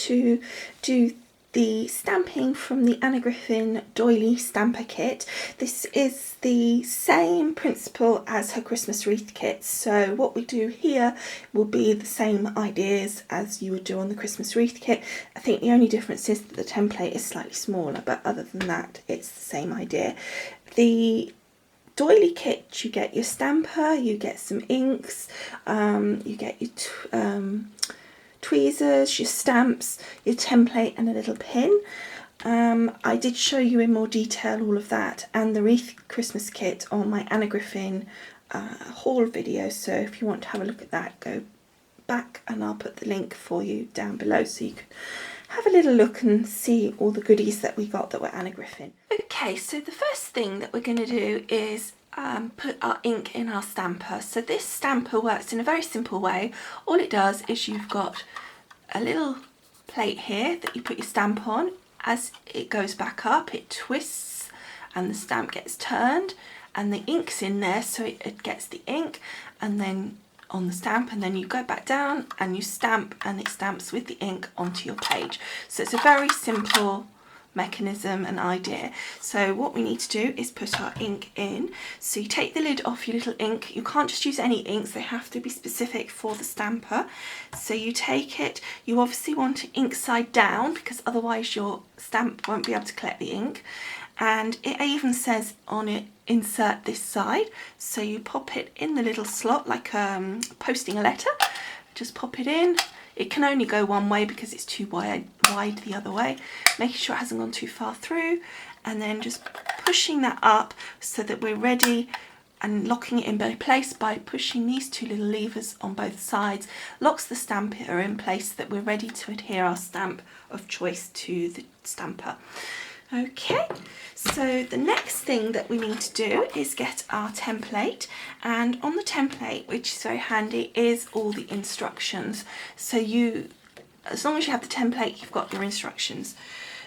to do the stamping from the Anna Griffin Doily stamper kit. This is the same principle as her Christmas wreath kit, so what we do here will be the same ideas as you would do on the Christmas wreath kit. I think the only difference is that the template is slightly smaller, but other than that it's the same idea. The Doily kit, you get your stamper, you get some inks, you get your tweezers, your stamps, your template and a little pin. I did show you in more detail all of that and the wreath Christmas kit on my Anna Griffin haul video, so if you want to have a look at that, go back and I'll put the link for you down below so you can have a little look and see all the goodies that we got that were Anna Griffin. Okay, so the first thing that we're going to do is put our ink in our stamper. So this stamper works in a very simple way. All it does is you've got a little plate here that you put your stamp on. As it goes back up, it twists and the stamp gets turned and the ink's in there, so it gets the ink and then on the stamp, and then you go back down and you stamp and it stamps with the ink onto your page. So it's a very simple mechanism and idea. So what we need to do is put our ink in. So you take the lid off your little ink. You can't just use any inks, they have to be specific for the stamper. So you take it, you obviously want it ink side down because otherwise your stamp won't be able to collect the ink. And it even says on it, insert this side. So you pop it in the little slot like posting a letter. Just pop it in. It can only go one way because it's too wide the other way. Making sure it hasn't gone too far through, and then just pushing that up so that we're ready, and locking it in place by pushing these two little levers on both sides. Locks the stamper in place so that we're ready to adhere our stamp of choice to the stamper. Okay, so the next thing that we need to do is get our template, and on the template, which is very handy, is all the instructions. So as long as you have the template, you've got your instructions.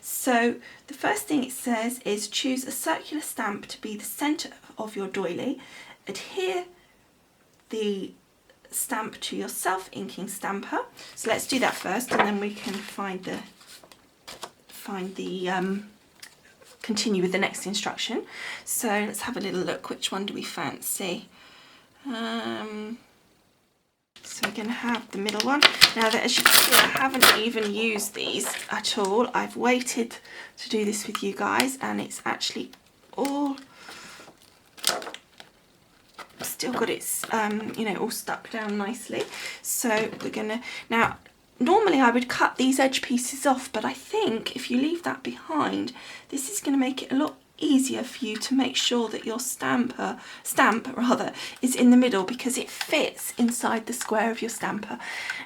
So the first thing it says is choose a circular stamp to be the centre of your doily. Adhere the stamp to your self-inking stamper. So let's do that first, and then we can continue with the next instruction. So let's have a little look. Which one do we fancy? So we're going to have the middle one. Now that, as you can see, I haven't even used these at all. I've waited to do this with you guys, and it's actually all still got its you know, all stuck down nicely. So we're gonna, now normally I would cut these edge pieces off, but I think if you leave that behind, this is going to make it a lot easier for you to make sure that your stamp is in the middle, because it fits inside the square of your stamper.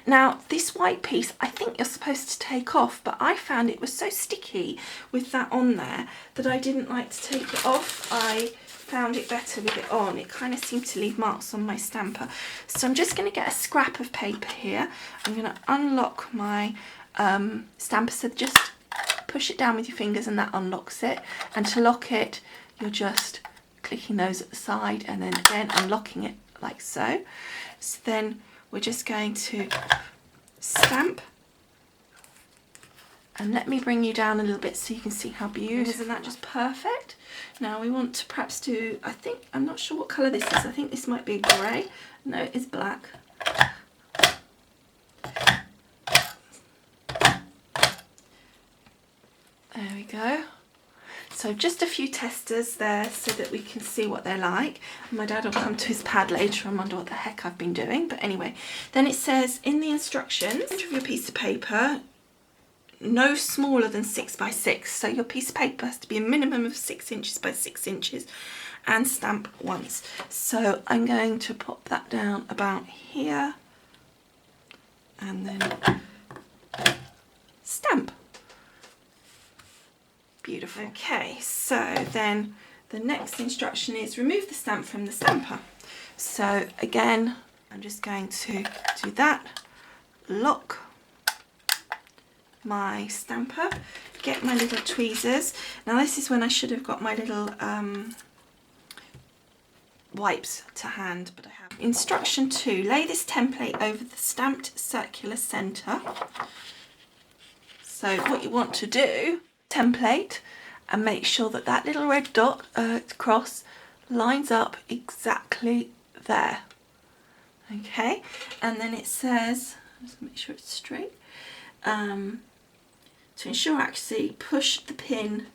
Now this white piece I think you're supposed to take off, but I found it was so sticky with that on there that I didn't like to take it off. I found it better with it on. It kind of seemed to leave marks on my stamper. So I'm just going to get a scrap of paper here. I'm going to unlock my stamper, so just push it down with your fingers and that unlocks it. And to lock it, you're just clicking those at the side and then again unlocking it like so. So then we're just going to stamp. And let me bring you down a little bit so you can see how beautiful. Isn't that just perfect? Now we want to perhaps do, I'm not sure what colour this is. I think this might be grey. No, it is black. There we go. So just a few testers there so that we can see what they're like. My dad will come to his pad later and wonder what the heck I've been doing. But anyway, then it says in the instructions, center of your piece of paper, no smaller than 6 by 6. So your piece of paper has to be a minimum of 6 inches by 6 inches, and stamp once. So I'm going to pop that down about here and then stamp. Beautiful. Okay, so then the next instruction is remove the stamp from the stamper. So again, I'm just going to do that, lock my stamper, get my little tweezers. Now this is when I should have got my little wipes to hand, but I haven't. Instruction 2, lay this template over the stamped circular centre. So what you want to do, template, and make sure that that little red dot cross lines up exactly there. Okay, and then it says, let's make sure it's straight. To ensure accuracy, push the pin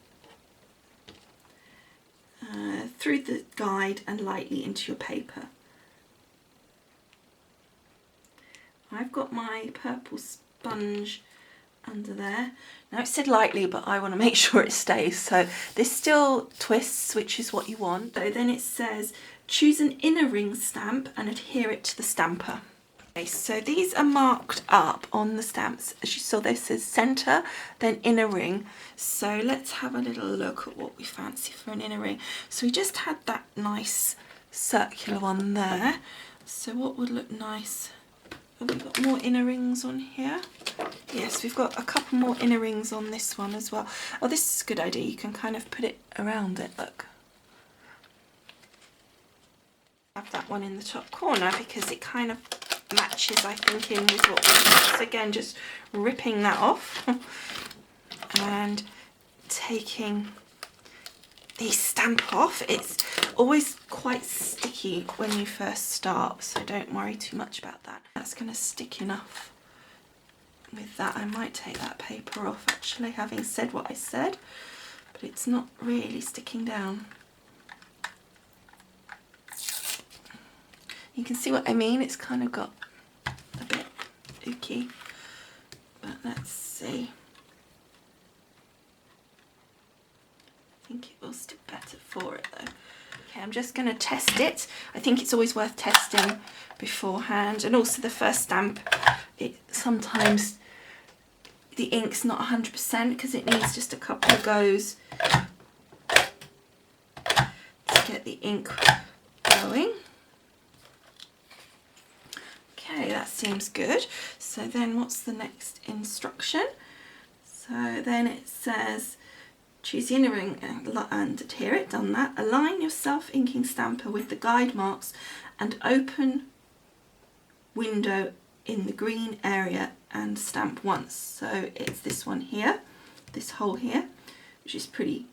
through the guide and lightly into your paper. I've got my purple sponge under there. Now it said lightly, but I want to make sure it stays. So this still twists, which is what you want. So then it says, choose an inner ring stamp and adhere it to the stamper. Okay, so these are marked up on the stamps. As you saw, this says centre, then inner ring. So let's have a little look at what we fancy for an inner ring. So we just had that nice circular one there. So what would look nice? Have we got more inner rings on here? Yes, we've got a couple more inner rings on this one as well. Oh, this is a good idea. You can kind of put it around it, look. Have that one in the top corner because it kind of matches, I think, in with what we want. So again, just ripping that off and taking the stamp off. It's always quite sticky when you first start, so don't worry too much about that. That's going to stick enough with that. I might take that paper off actually, having said what I said, but it's not really sticking down. You can see what I mean, it's kind of got a bit ooky, but let's see. I think it will stick better for it though. Okay, I'm just going to test it. I think it's always worth testing beforehand, and also the first stamp, sometimes the ink's not 100% because it needs just a couple of goes to get the ink going. Okay, that seems good. So then what's the next instruction? So then it says, choose the inner ring and adhere it, done that. Align your self-inking stamper with the guide marks and open window in the green area and stamp once. So it's this one here, this hole here, which is pretty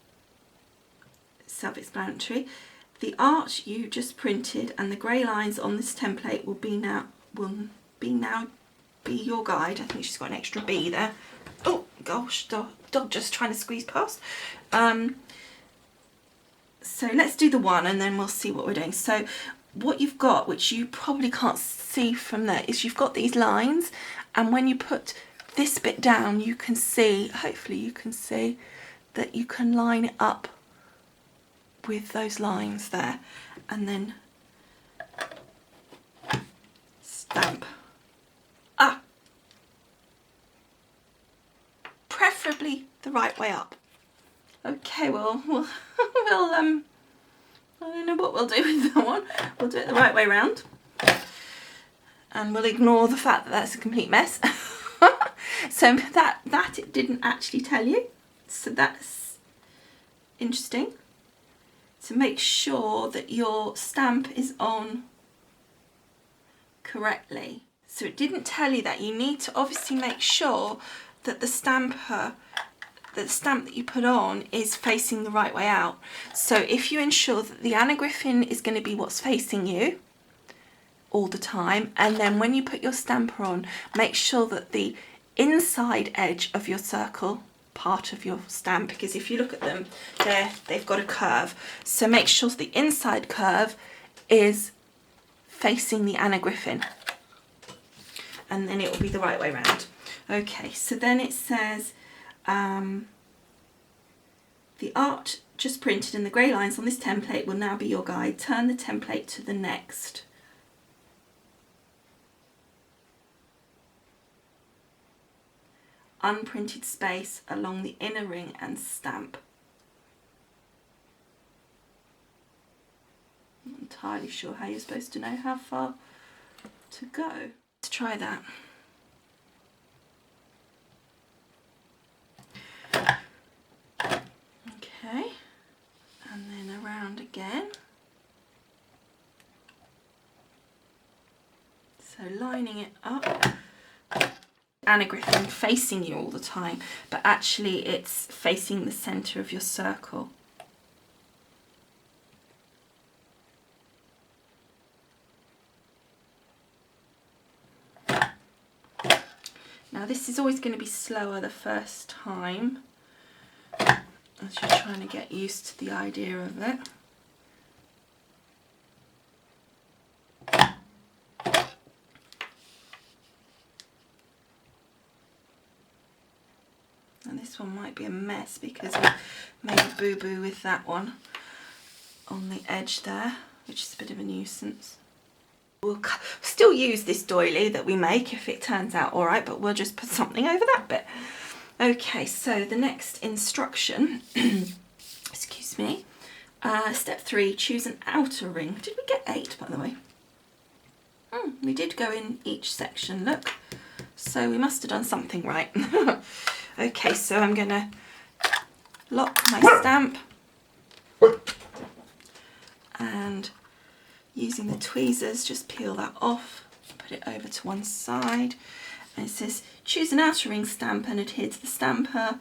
self-explanatory. The art you just printed and the grey lines on this template will now be your guide. I think she's got an extra B there. Oh gosh, dog just trying to squeeze past. So let's do the one and then we'll see what we're doing. So what you've got, which you probably can't see from there, is you've got these lines, and when you put this bit down you can see, hopefully you can see, that you can line it up with those lines there and then stamp. Preferably the right way up. Okay, well, we'll I don't know what we'll do with that one. We'll do it the right way round, and we'll ignore the fact that that's a complete mess. So that it didn't actually tell you. So that's interesting. So make sure that your stamp is on correctly. So it didn't tell you that. You need to obviously make sure that the stamp that you put on is facing the right way out. So if you ensure that the Anna Griffin is going to be what's facing you all the time, and then when you put your stamper on, make sure that the inside edge of your circle part of your stamp, because if you look at them, they've got a curve, so make sure the inside curve is facing the Anna Griffin, and then it will be the right way round. Okay, so then it says the art just printed and the grey lines on this template will now be your guide. Turn the template to the next. Unprinted space along the inner ring and stamp. I'm not entirely sure how you're supposed to know how far to go. Let's try that. Okay, and then around again. So lining it up. Anna Griffin facing you all the time, but actually it's facing the centre of your circle. Now this is always going to be slower the first time, as you're trying to get used to the idea of it. And this one might be a mess because we made a boo-boo with that one on the edge there, which is a bit of a nuisance. We'll still use this doily that we make if it turns out all right, but we'll just put something over that bit. Okay, so the next instruction, excuse me, step 3, choose an outer ring. Did we get 8, by the way? We did go in each section, look. So we must have done something right. Okay, so I'm going to lock my stamp and using the tweezers just peel that off, put it over to one side, and it says choose an outer ring stamp and adhere to the stamper,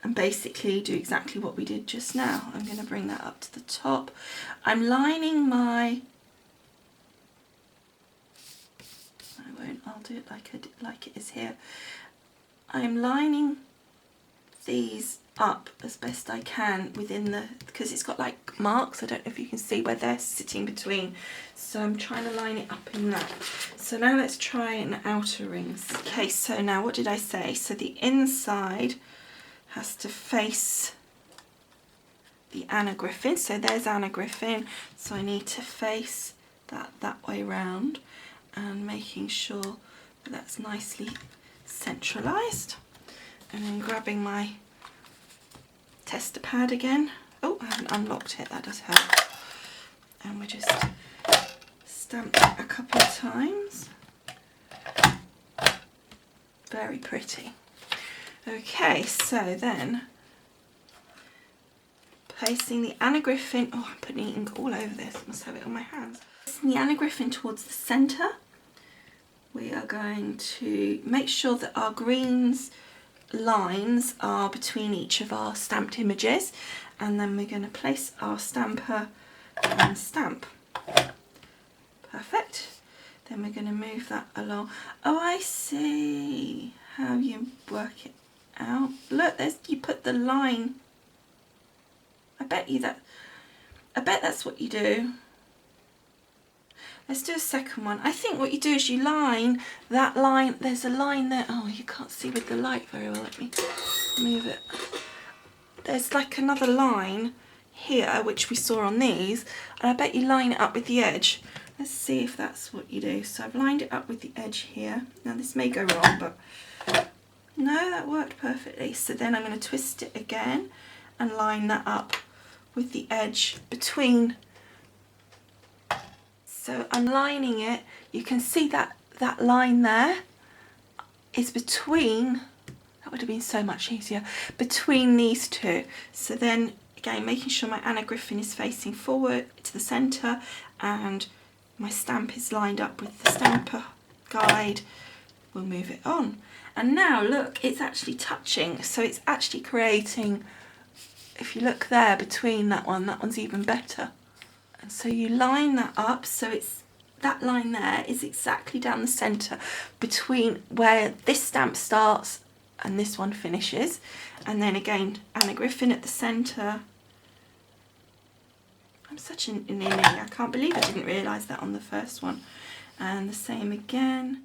and basically do exactly what we did just now. I'm going to bring that up to the top. I'm lining my, I'll do it like it is here. I'm lining these up as best I can within the, because it's got like marks, I don't know if you can see where they're sitting between, so I'm trying to line it up in that. So now let's try an outer rings. Okay, so now what did I say? So the inside has to face the Anna Griffin, so there's Anna Griffin, so I need to face that way round and making sure that that's nicely centralised, and then grabbing my tester pad again. Oh, I haven't unlocked it, that does help. And we just stamp that a couple of times. Very pretty. Okay, so then placing the Anna Griffin, oh, I'm putting ink all over this, must have it on my hands. Placing the Anna Griffin towards the centre, we are going to make sure that our greens lines are between each of our stamped images, and then we're going to place our stamper and stamp. Perfect. Then we're going to move that along. Oh, I see how you work it out. Look, there's, you put the line. I bet that's what you do. Let's do a second one. I think what you do is you line that line. There's a line there. Oh, you can't see with the light very well. Let me move it. There's like another line here, which we saw on these. And I bet you line it up with the edge. Let's see if that's what you do. So I've lined it up with the edge here. Now this may go wrong, but no, that worked perfectly. So then I'm going to twist it again and line that up with the edge between. So I'm lining it, you can see that line there is between, that would have been so much easier, between these two. So then again, making sure my Anna Griffin is facing forward to the centre and my stamp is lined up with the stamper guide, we'll move it on. And now look, it's actually touching, so it's actually creating, if you look there between that one's even better. And so you line that up, so it's that line there is exactly down the centre between where this stamp starts and this one finishes. And then again, Anna Griffin at the centre. I'm such an ninny, I can't believe I didn't realise that on the first one. And the same again.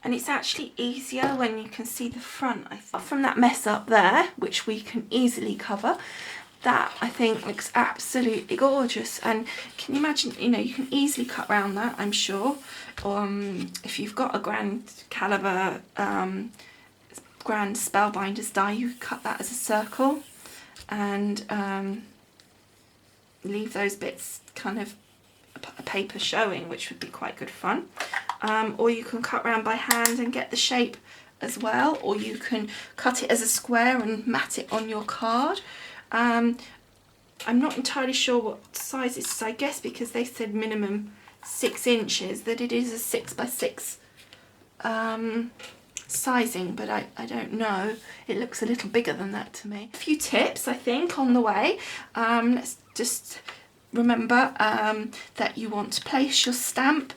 And it's actually easier when you can see the front, I think. From that mess up there, which we can easily cover, that I think looks absolutely gorgeous. And can you imagine, you know, you can easily cut around that, I'm sure. If you've got a grand caliber, grand spellbinders die, you could cut that as a circle and leave those bits kind of a paper showing, which would be quite good fun. Or you can cut round by hand and get the shape as well, or you can cut it as a square and mat it on your card, I'm not entirely sure what size it is. I guess because they said minimum 6 inches, that it is a 6 by 6 sizing, but I don't know. It looks a little bigger than that to me. A few tips, I think, on the way. Let's just remember that you want to place your stamp.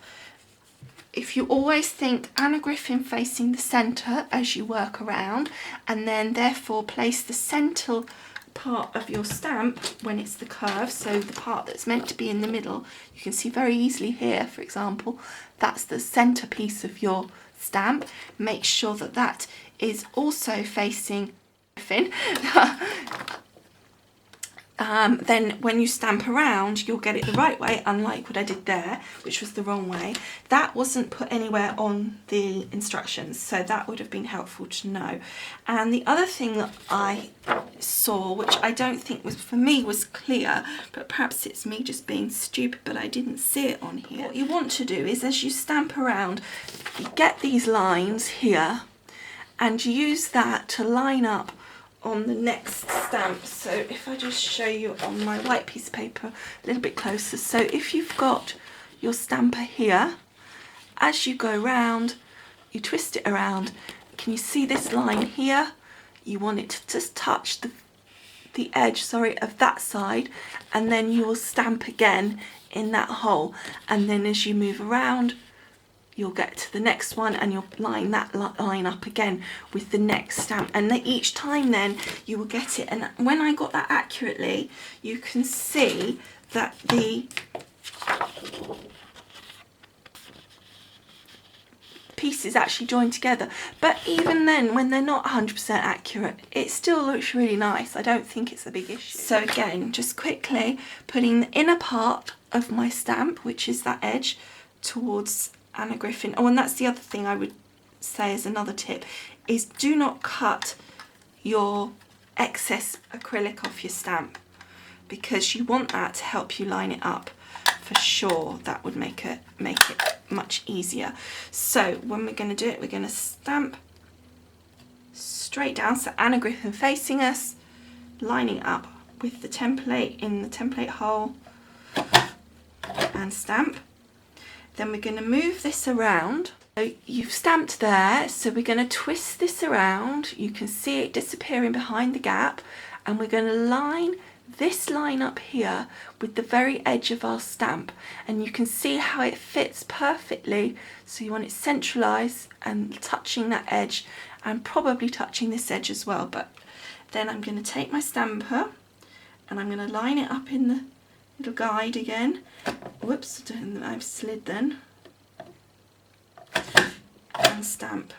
If you always think Anna Griffin facing the centre as you work around, and then therefore place the central part of your stamp when it's the curve, so the part that's meant to be in the middle, you can see very easily here, for example, that's the centre piece of your stamp. Make sure that that is also facing Griffin. Then when you stamp around, you'll get it the right way, unlike what I did there, which was the wrong way. That wasn't put anywhere on the instructions, so that would have been helpful to know. And the other thing that I saw, which I don't think was, for me, was clear, but perhaps it's me just being stupid, but I didn't see it on here. What you want to do is, as you stamp around, you get these lines here, and use that to line up on the next stamp. So if I just show you on my white piece of paper a little bit closer, so if you've got your stamper here, as you go round, you twist it around. Can you see this line here? You want it to just touch the edge, of that side, and then you will stamp again in that hole, and then as you move around, you'll get to the next one and you'll line that line up again with the next stamp, and each time then you will get it. And when I got that accurately, you can see that the pieces actually join together. But even then, when they're not 100% accurate, it still looks really nice. I don't think it's a big issue. So again, just quickly putting the inner part of my stamp, which is that edge, towards Anna Griffin. Oh, and that's the other thing I would say as another tip, is do not cut your excess acrylic off your stamp, because you want that to help you line it up for sure. That would make it much easier. So when we're going to do it, we're going to stamp straight down, so Anna Griffin facing us, lining up with the template in the template hole, and stamp. Then we're going to move this around. So you've stamped there, so we're going to twist this around. You can see it disappearing behind the gap, and we're going to line this line up here with the very edge of our stamp, and you can see how it fits perfectly. So you want it centralized and touching that edge, and probably touching this edge as well. But then I'm going to take my stamper and I'm going to line it up in the little guide again. Whoops, I've slid then. And stamp.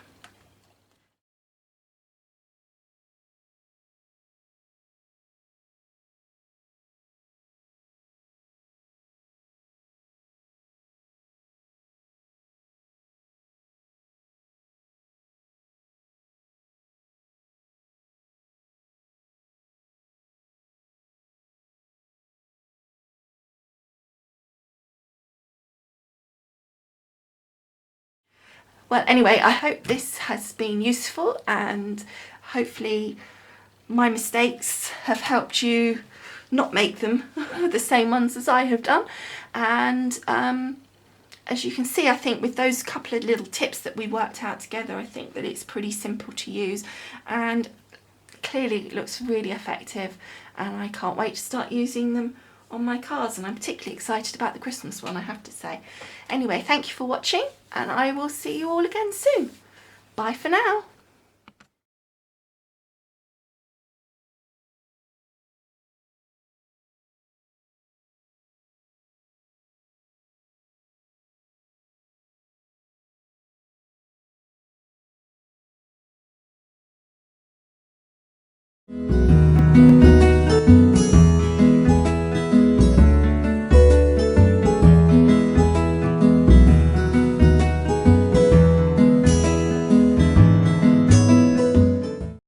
Well, anyway, I hope this has been useful, and hopefully my mistakes have helped you not make them the same ones as I have done. And as you can see, I think with those couple of little tips that we worked out together, I think that it's pretty simple to use, and clearly it looks really effective, and I can't wait to start using them on my cards, and I'm particularly excited about the Christmas one, I have to say. Anyway, thank you for watching, and I will see you all again soon. Bye for now.